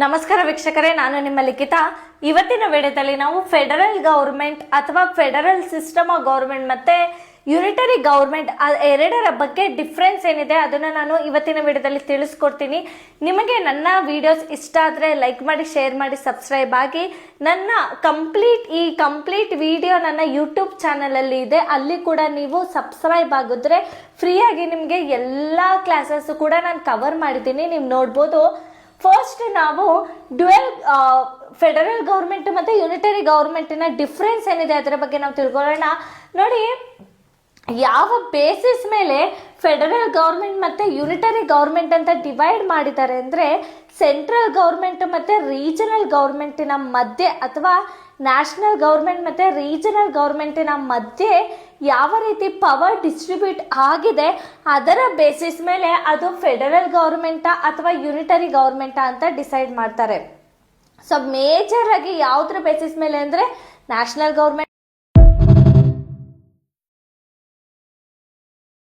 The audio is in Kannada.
ನಮಸ್ಕಾರ ವೀಕ್ಷಕರೇ, ನಾನು ನಿಮ್ಮ ಲಿಖಿತ. ಇವತ್ತಿನ ವಿಡಿಯೋದಲ್ಲಿ ನಾವು ಫೆಡರಲ್ ಗವರ್ಮೆಂಟ್ ಅಥವಾ ಫೆಡರಲ್ ಸಿಸ್ಟಮ್ ಆಫ್ ಗವರ್ಮೆಂಟ್ ಮತ್ತೆ ಯೂನಿಟರಿ ಗವರ್ಮೆಂಟ್ ಎರಡರ ಬಗ್ಗೆ ಡಿಫ್ರೆನ್ಸ್ ಏನಿದೆ ಅದನ್ನ ನಾನು ಇವತ್ತಿನ ವಿಡಿಯೋದಲ್ಲಿ ತಿಳಿಸ್ಕೊಡ್ತೀನಿ. ನಿಮಗೆ ನನ್ನ ವಿಡಿಯೋಸ್ ಇಷ್ಟ ಆದರೆ ಲೈಕ್ ಮಾಡಿ, ಶೇರ್ ಮಾಡಿ, ಸಬ್ಸ್ಕ್ರೈಬ್ ಆಗಿ. ನನ್ನ ಕಂಪ್ಲೀಟ್ ವಿಡಿಯೋ ನನ್ನ ಯೂಟ್ಯೂಬ್ ಚಾನಲ್ ಅಲ್ಲಿ ಇದೆ, ಅಲ್ಲಿ ಕೂಡ ನೀವು ಸಬ್ಸ್ಕ್ರೈಬ್ ಆಗಿದ್ರೆ ಫ್ರೀಯಾಗಿ ನಿಮಗೆ ಎಲ್ಲ ಕ್ಲಾಸಸ್ ಕೂಡ ನಾನು ಕವರ್ ಮಾಡಿದ್ದೀನಿ, ನೀವು ನೋಡ್ಬೋದು. ಫಸ್ಟ್ ನಾವು ಡ್ಯುಯಲ್ ಫೆಡರಲ್ ಗವರ್ಮೆಂಟ್ ಮತ್ತೆ ಯೂನಿಟರಿ ಗವರ್ಮೆಂಟಿನ ಡಿಫ್ರೆನ್ಸ್ ಏನಿದೆ ಅದರ ಬಗ್ಗೆ ನಾವು ತಿಳ್ಕೊಳ್ಳೋಣ. ನೋಡಿ, ಯಾವ ಬೇಸಿಸ್ ಮೇಲೆ ಫೆಡರಲ್ ಗವರ್ಮೆಂಟ್ ಮತ್ತೆ ಯೂನಿಟರಿ ಗವರ್ಮೆಂಟ್ ಅಂತ ಡಿವೈಡ್ ಮಾಡಿದ್ದಾರೆ ಅಂದ್ರೆ, ಸೆಂಟ್ರಲ್ ಗವರ್ಮೆಂಟ್ ಮತ್ತೆ ರೀಜನಲ್ ಗವರ್ಮೆಂಟಿನ ಮಧ್ಯೆ ಅಥವಾ ನ್ಯಾಷನಲ್ ಗವರ್ಮೆಂಟ್ ಮತ್ತೆ ರೀಜನಲ್ ಗವರ್ಮೆಂಟಿನ ಮಧ್ಯೆ ಯಾವ ರೀತಿ ಪವರ್ ಡಿಸ್ಟ್ರಿಬ್ಯೂಟ್ ಆಗಿದೆ ಅದರ ಬೇಸಿಸ್ ಮೇಲೆ ಅದು ಫೆಡರಲ್ ಗವರ್ಮೆಂಟಾ ಅಥವಾ ಯೂನಿಟರಿ ಗವರ್ಮೆಂಟಾ ಅಂತ ಡಿಸೈಡ್ ಮಾಡ್ತಾರೆ. ಸೊ ಮೇಜರ್ ಆಗಿ ಯಾವುದ್ರ ಬೇಸಿಸ್ ಮೇಲೆ ಅಂದ್ರೆ ನ್ಯಾಷನಲ್ ಗವರ್ಮೆಂಟ್